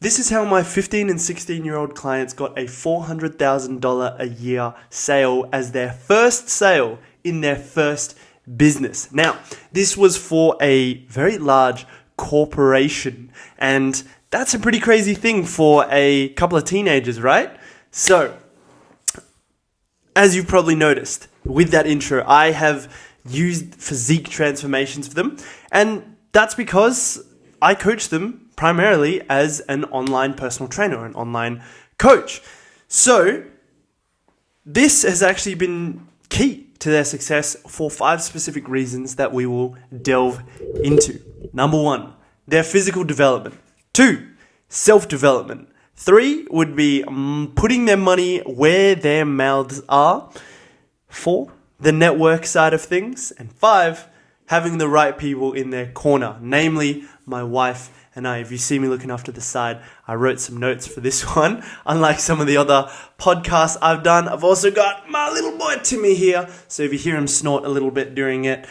This is how my 15 and 16-year-old clients got a $400,000 a year sale as their first sale in their first business. Now, this was for a very large corporation, and that's a pretty crazy thing for a couple of teenagers, right? So, as you've probably noticed with that intro, I have used physique transformations for them, and that's because I coach them primarily as an online personal trainer or an online coach. So this has actually been key to their success for 5 specific reasons that we will delve into. Number 1, their physical development. 2, self-development. 3 would be putting their money where their mouths are. 4, the network side of things. And 5, having the right people in their corner, namely my wife and I. If you see me looking off to the side, I wrote some notes for this one. Unlike some of the other podcasts I've done, I've also got my little boy Timmy here. So if you hear him snort a little bit during it,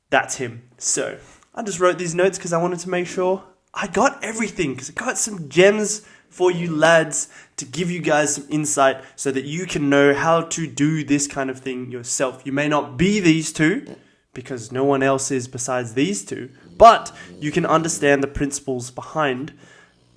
that's him. So I just wrote these notes because I wanted to make sure I got everything, because I got some gems for you lads to give you guys some insight so that you can know how to do this kind of thing yourself. You may not be these two, because no one else is besides these two, but you can understand the principles behind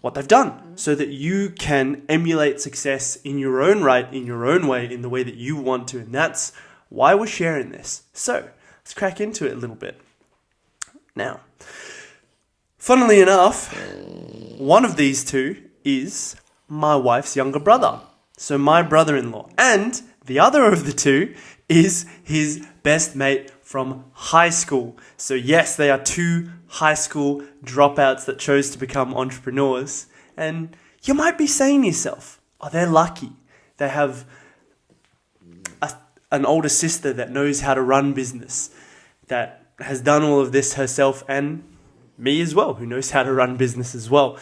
what they've done so that you can emulate success in your own right, in your own way, in the way that you want to. And that's why we're sharing this. So let's crack into it a little bit. Now, funnily enough, one of these two is my wife's younger brother. So my brother-in-law. And the other of the two is his best mate from high school. So yes, they are 2 high school dropouts that chose to become entrepreneurs. And you might be saying to yourself, oh, they're lucky. They have an older sister that knows how to run business, that has done all of this herself, and me as well, who knows how to run business as well.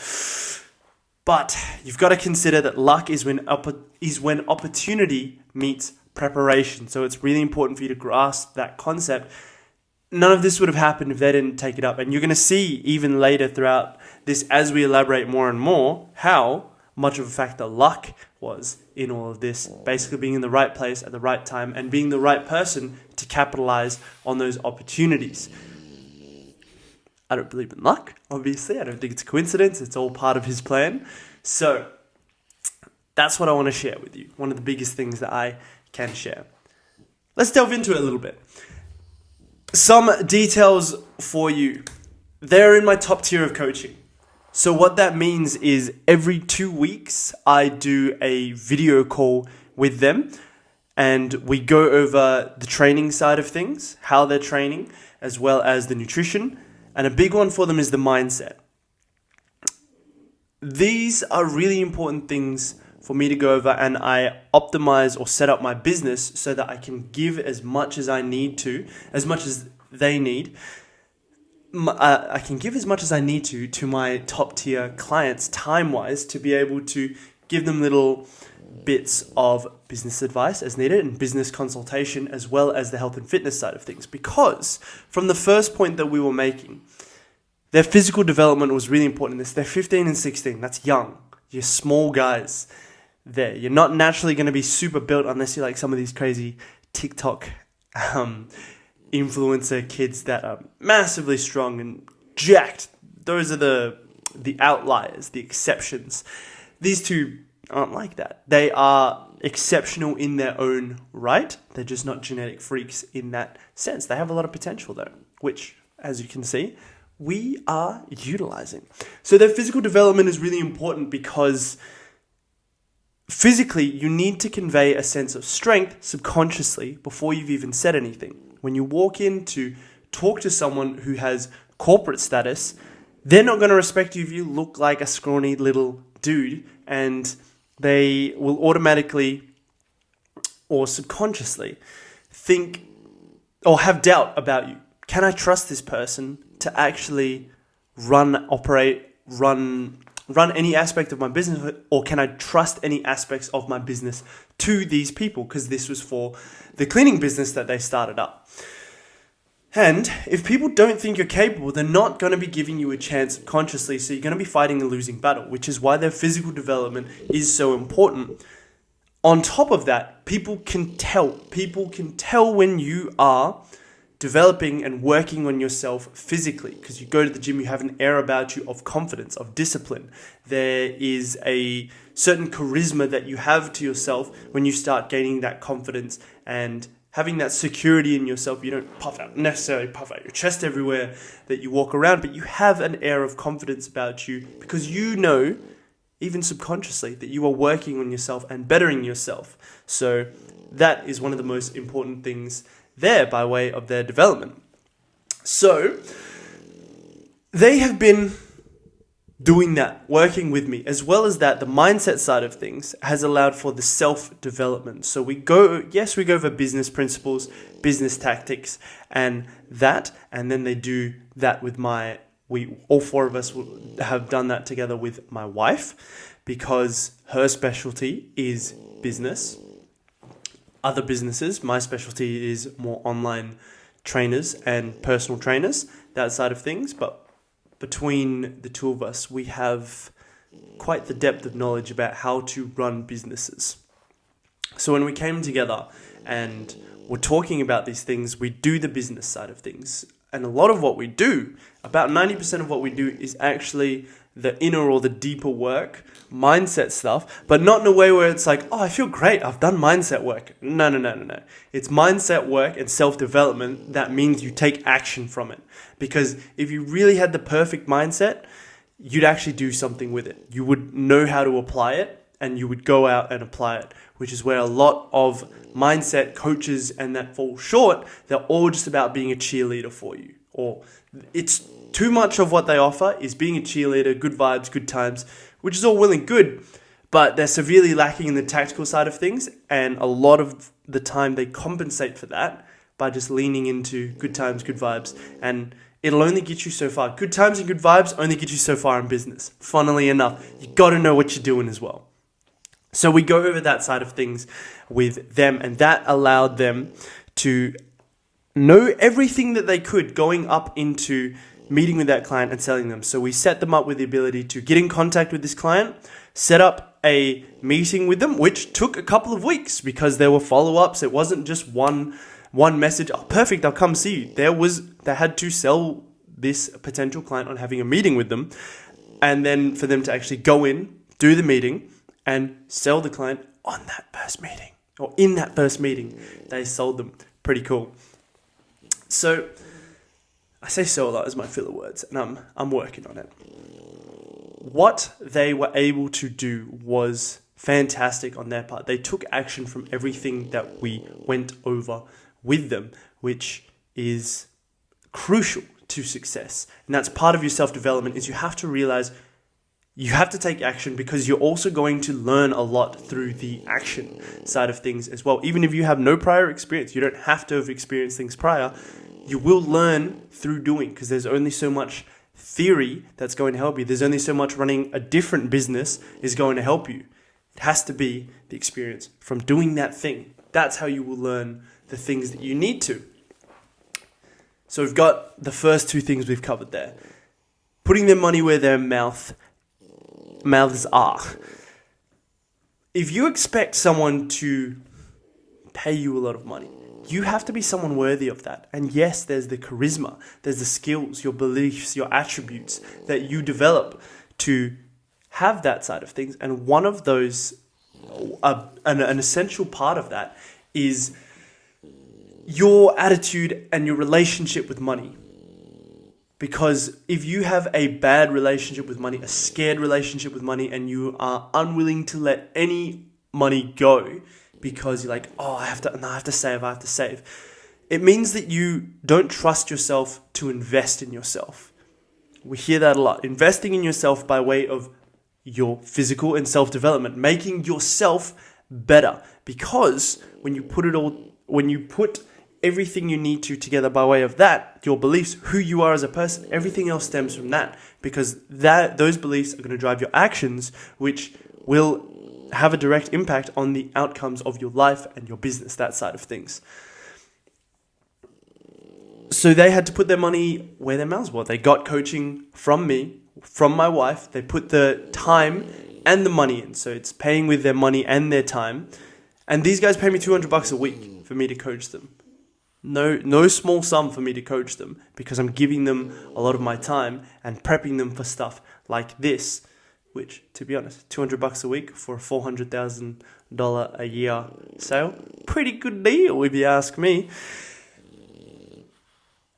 But you've got to consider that luck is when opportunity meets preparation. So it's really important for you to grasp that concept. None of this would have happened if they didn't take it up. And you're going to see even later throughout this, as we elaborate more and more, how much of a factor luck was in all of this. Basically being in the right place at the right time and being the right person to capitalize on those opportunities. I don't believe in luck, obviously. I don't think it's a coincidence. It's all part of his plan. So that's what I want to share with you. One of the biggest things that I can share. Let's delve into it a little bit. Some details for you. They're in my top tier of coaching. So what that means is every 2 weeks, I do a video call with them and we go over the training side of things, how they're training, as well as the nutrition. And a big one for them is the mindset. These are really important things for me to go over, and I optimize or set up my business so that I can give as much as I need to, as much as they need. I can give as much as I need to my top tier clients time-wise to be able to give them little bits of business advice as needed and business consultation, as well as the health and fitness side of things. Because from the first point that we were making, their physical development was really important in this. They're 15 and 16. That's young. You're small guys there. You're not naturally going to be super built unless you're like some of these crazy TikTok influencer kids that are massively strong and jacked. Those are the outliers, the exceptions. These two aren't like that. They are exceptional in their own right. They're just not genetic freaks in that sense. They have a lot of potential though, which, as you can see, we are utilizing. So their physical development is really important because physically you need to convey a sense of strength subconsciously before you've even said anything. When you walk in to talk to someone who has corporate status, they're not going to respect you if you look like a scrawny little dude, and they will automatically or subconsciously think or have doubt about you. Can I trust this person to actually run any aspect of my business, or can I trust any aspects of my business to these people? Because this was for the cleaning business that they started up. And if people don't think you're capable, they're not going to be giving you a chance consciously. So you're going to be fighting a losing battle, which is why their physical development is so important. On top of that, people can tell. People can tell when you are developing and working on yourself physically, because you go to the gym, you have an air about you of confidence, of discipline. There is a certain charisma that you have to yourself when you start gaining that confidence and having that security in yourself. You don't necessarily puff out your chest everywhere that you walk around, but you have an air of confidence about you because you know, even subconsciously, that you are working on yourself and bettering yourself. So that is one of the most important things there by way of their development. So they have been doing that, working with me, as well as that, the mindset side of things has allowed for the self-development. So we go over business principles, business tactics, and then they do that with all four of us have done that together with my wife, because her specialty is business, other businesses. My specialty is more online trainers and personal trainers, that side of things. But between the two of us, we have quite the depth of knowledge about how to run businesses. So when we came together and we're talking about these things, we do the business side of things. And a lot of what we do, about 90% of what we do, is actually the inner or the deeper work, mindset stuff, but not in a way where it's like, oh, I feel great, I've done mindset work. No. It's mindset work and self-development that means you take action from it. Because if you really had the perfect mindset, you'd actually do something with it. You would know how to apply it, and you would go out and apply it, which is where a lot of mindset coaches and that fall short. They're all just about being a cheerleader for you. Or it's too much of what they offer is being a cheerleader, good vibes, good times, which is all well and good, but they're severely lacking in the tactical side of things. And a lot of the time they compensate for that by just leaning into good times, good vibes. And it'll only get you so far. Good times and good vibes only get you so far in business. Funnily enough, you got to know what you're doing as well. So we go over that side of things with them, and that allowed them to know everything that they could going up into meeting with that client and selling them. So we set them up with the ability to get in contact with this client, set up a meeting with them, which took a couple of weeks because there were follow-ups. It wasn't just one message, oh, perfect, I'll come see you. They had to sell this potential client on having a meeting with them, and then for them to actually go in, do the meeting, and sell the client on that first meeting, or in that first meeting, they sold them. Pretty cool. So I say so a lot as my filler words, and I'm working on it. What they were able to do was fantastic on their part. They took action from everything that we went over with them, which is crucial to success. And that's part of your self-development, is you have to realize you have to take action, because you're also going to learn a lot through the action side of things as well. Even if you have no prior experience, you don't have to have experienced things prior. You will learn through doing, because there's only so much theory that's going to help you. There's only so much running a different business is going to help you. It has to be the experience from doing that thing. That's how you will learn the things that you need to. So we've got the first two things we've covered there. Putting their money where their mouths are. If you expect someone to pay you a lot of money, you have to be someone worthy of that. And yes, there's the charisma, there's the skills, your beliefs, your attributes that you develop to have that side of things. And one of those, an essential part of that is your attitude and your relationship with money. Because if you have a bad relationship with money, a scared relationship with money, and you are unwilling to let any money go because you're like, oh, I have to save. It means that you don't trust yourself to invest in yourself. We hear that a lot. Investing in yourself by way of your physical and self-development, making yourself better. Because when you put everything you need to together by way of that, your beliefs, who you are as a person, everything else stems from that, because those beliefs are going to drive your actions, which will have a direct impact on the outcomes of your life and your business, that side of things. So they had to put their money where their mouths were. They got coaching from me, from my wife. They put the time and the money in. So it's paying with their money and their time. And these guys pay me $200 a week for me to coach them. No small sum for me to coach them, because I'm giving them a lot of my time and prepping them for stuff like this, which, to be honest, $200 a week for a $400,000 a year sale, pretty good deal if you ask me.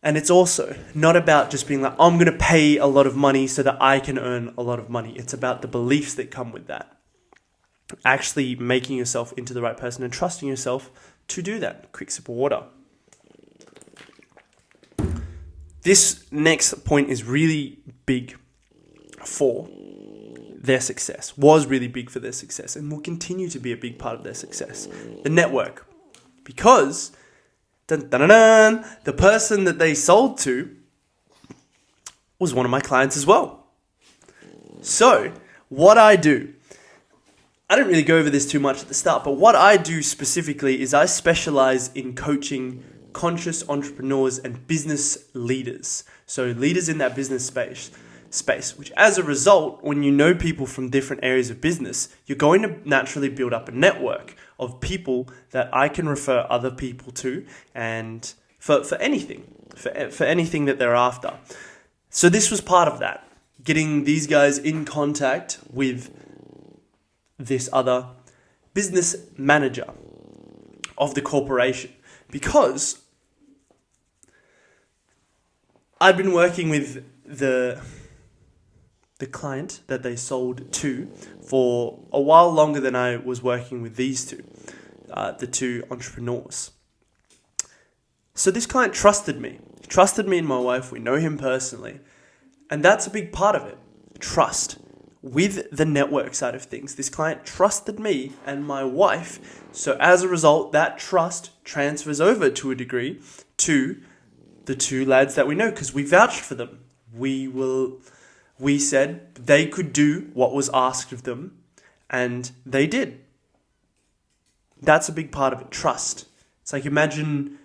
And it's also not about just being like, I'm going to pay a lot of money so that I can earn a lot of money. It's about the beliefs that come with that. Actually making yourself into the right person and trusting yourself to do that. Quick sip of water. This next point is really big for their success, was really big for their success, and will continue to be a big part of their success. The network. Because the person that they sold to was one of my clients as well. So what I do, I didn't really go over this too much at the start, but what I do specifically is I specialize in coaching conscious entrepreneurs and business leaders. So leaders in that business space, which as a result, when you know people from different areas of business, you're going to naturally build up a network of people that I can refer other people to, and for anything that they're after. So this was part of that, getting these guys in contact with this other business manager of the corporation, because I'd been working with the client that they sold to for a while longer than I was working with these two, the two entrepreneurs. So this client trusted me. He trusted me and my wife. We know him personally. And that's a big part of it. Trust. With the network side of things, this client trusted me and my wife. So as a result, that trust transfers over to a degree to the two lads that we know, because we vouched for them. We said they could do what was asked of them, and they did. That's a big part of it, trust. It's like, imagine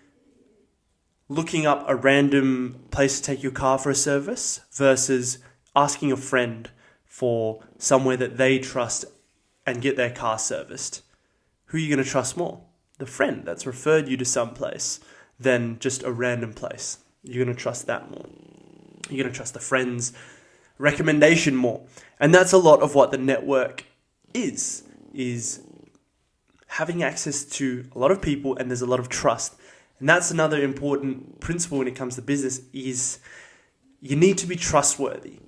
looking up a random place to take your car for a service versus asking a friend for somewhere that they trust and get their car serviced. Who are you going to trust more? The friend that's referred you to some place than just a random place. You're going to trust that more. You're going to trust the friend's recommendation more. And that's a lot of what the network is having access to a lot of people, and there's a lot of trust. And that's another important principle when it comes to business, is you need to be trustworthy.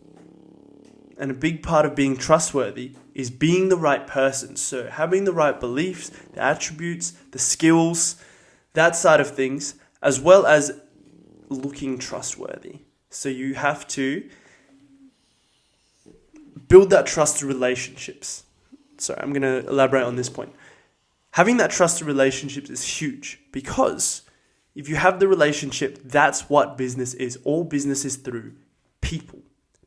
And a big part of being trustworthy is being the right person. So having the right beliefs, the attributes, the skills, that side of things, as well as looking trustworthy. So you have to build that trusted relationships. So I'm going to elaborate on this point. Having that trusted relationships is huge, because if you have the relationship, that's what business is. All business is through people.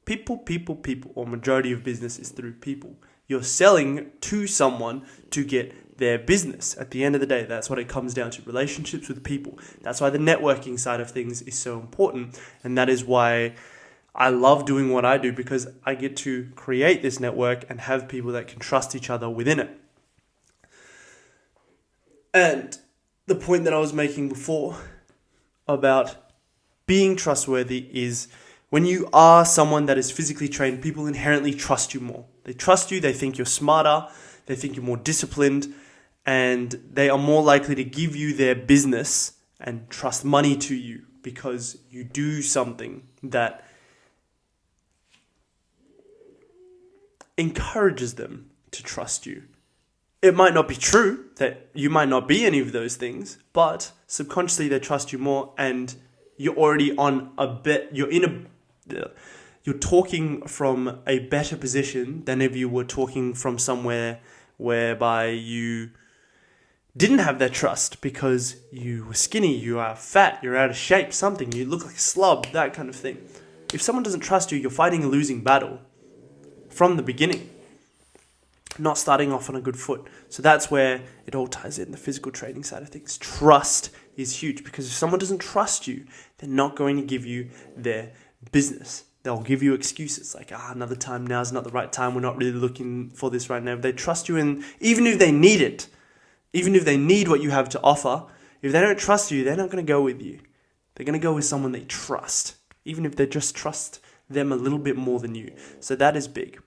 People, or majority of business is through people. You're selling to someone to get their business. At the end of the day, that's what it comes down to, relationships with people. That's why the networking side of things is so important. And that is why I love doing what I do, because I get to create this network and have people that can trust each other within it. And the point that I was making before about being trustworthy is, when you are someone that is physically trained, people inherently trust you more. They trust you, they think you're smarter, they think you're more disciplined, and they are more likely to give you their business and trust money to you because you do something that encourages them to trust you. It might not be true, that you might not be any of those things, but subconsciously they trust you more, and you're already on a bit, you're talking from a better position than if you were talking from somewhere whereby you didn't have their trust because you were skinny, you are fat, you're out of shape, something, you look like a slub, that kind of thing. If someone doesn't trust you, you're fighting a losing battle from the beginning. not starting off on a good foot. So that's where it all ties in, the physical trading side of things. Trust is huge, because if someone doesn't trust you, they're not going to give you their business. They'll give you excuses like, another time, now's not the right time, we're not really looking for this right now. If they trust you, and even if they need it, even if they need what you have to offer, if they don't trust you, they're not going to go with you. They're going to go with someone they trust, even if they just trust them a little bit more than you. So that is big.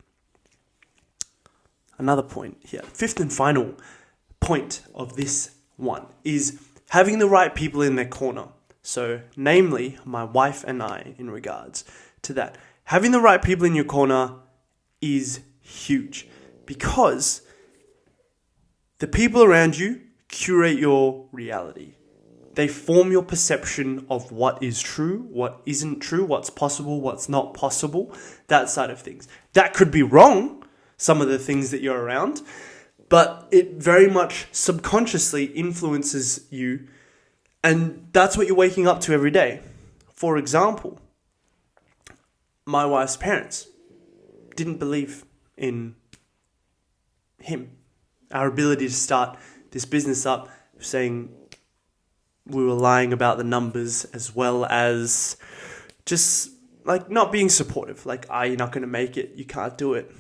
Another point here, fifth and final point of this one, is having the right people in their corner. So namely, my wife and I, in regards to that. Having the right people in your corner is huge, because the people around you curate your reality. They form your perception of what is true, what isn't true, what's possible, what's not possible, that side of things. That could be wrong, some of the things that you're around, but it very much subconsciously influences you, and that's what you're waking up to every day. For example, my wife's parents didn't believe in him, our ability to start this business up, saying we were lying about the numbers, as well as just like not being supportive. Like, you're not going to make it. You can't do it.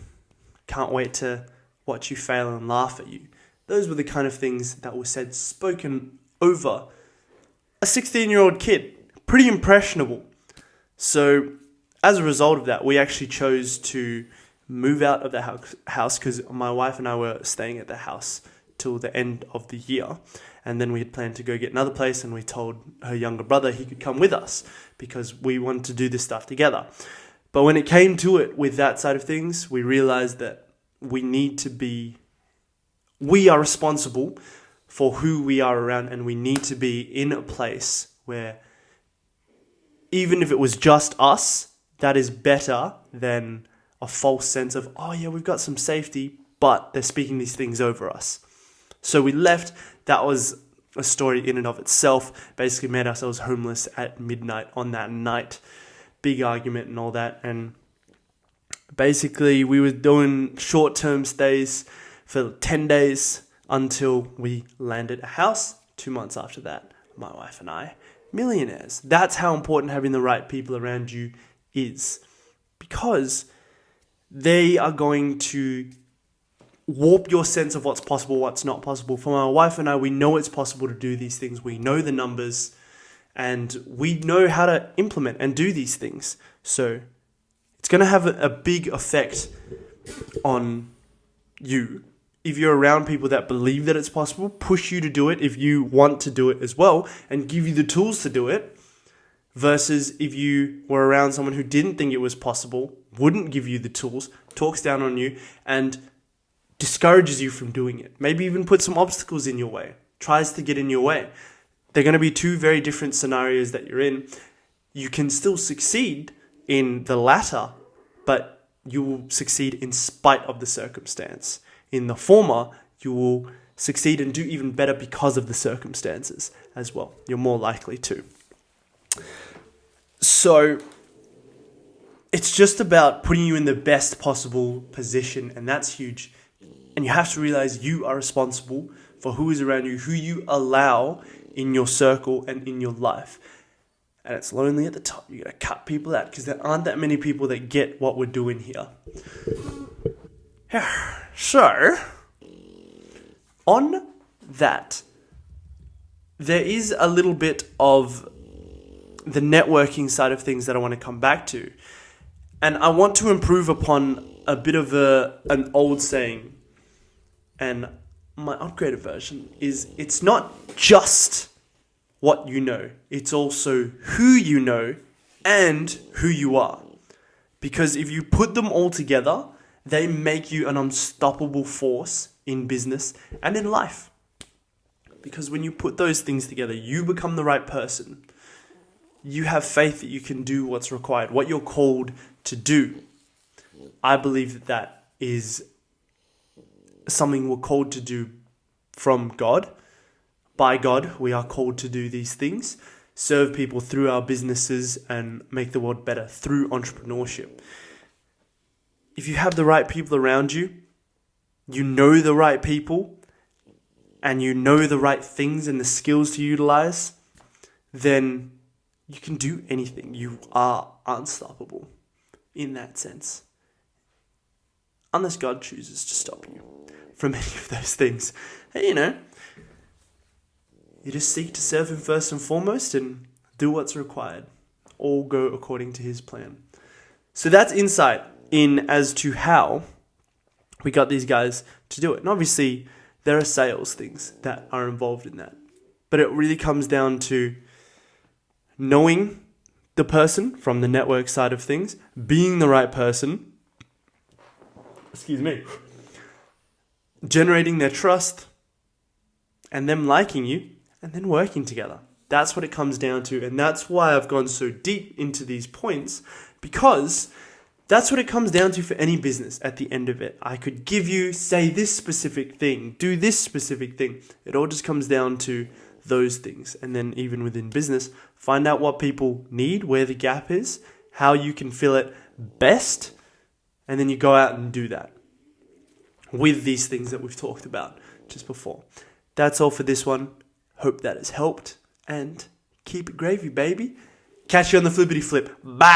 Can't wait to watch you fail and laugh at you. Those were the kind of things that were said, spoken over a 16-year-old kid. Pretty impressionable. So as a result of that, we actually chose to move out of the house, because my wife and I were staying at the house till the end of the year. And then we had planned to go get another place, and we told her younger brother he could come with us because we wanted to do this stuff together. But when it came to it with that side of things, we realized that we are responsible for who we are around, and we need to be in a place where even if it was just us, that is better than a false sense of, we've got some safety, but they're speaking these things over us. So we left. That was a story in and of itself. Basically made ourselves homeless at midnight on that night. Big argument and all that. And basically we were doing short-term stays for 10 days until we landed a house. 2 months after that, my wife and I, millionaires. That's how important having the right people around you is, because they are going to warp your sense of what's possible, what's not possible. For my wife and I, we know it's possible to do these things. We know the numbers, and we know how to implement and do these things. So it's going to have a big effect on you if you're around people that believe that it's possible, push you to do it if you want to do it as well, and give you the tools to do it, versus if you were around someone who didn't think it was possible, wouldn't give you the tools, talks down on you, and discourages you from doing it. Maybe even put some obstacles in your way, tries to get in your way. They're going to be two very different scenarios that you're in. You can still succeed in the latter, but you will succeed in spite of the circumstance. In the former, you will succeed and do even better because of the circumstances as well. You're more likely to. So it's just about putting you in the best possible position, and that's huge. And you have to realize you are responsible for who is around you, who you allow in your circle and in your life. And it's lonely at the top. You got to cut people out, because there aren't that many people that get what we're doing here. So, on that, there is a little bit of the networking side of things that I want to come back to. And I want to improve upon a bit of an old saying. And my upgraded version is, it's not just what you know, it's also who you know and who you are. Because if you put them all together, they make you an unstoppable force in business and in life. Because when you put those things together, you become the right person. You have faith that you can do what's required, what you're called to do. I believe that that is something we're called to do from God. By God, we are called to do these things, serve people through our businesses, and make the world better through entrepreneurship. If you have the right people around you, you know the right people, and you know the right things and the skills to utilize, then you can do anything. You are unstoppable in that sense. Unless God chooses to stop you from any of those things. And, you just seek to serve him first and foremost and do what's required. All go according to his plan. So that's insight in as to how we got these guys to do it. And obviously, there are sales things that are involved in that. But it really comes down to knowing the person from the network side of things, being the right person, generating their trust, and them liking you, and then working together. That's what it comes down to. And that's why I've gone so deep into these points, because that's what it comes down to for any business at the end of it. I could give you, say this specific thing, do this specific thing. It all just comes down to those things. And then even within business, find out what people need, where the gap is, how you can fill it best, and then you go out and do that with these things that we've talked about just before. That's all for this one. Hope that has helped, and keep it gravy, baby. Catch you on the flippity flip. Bye.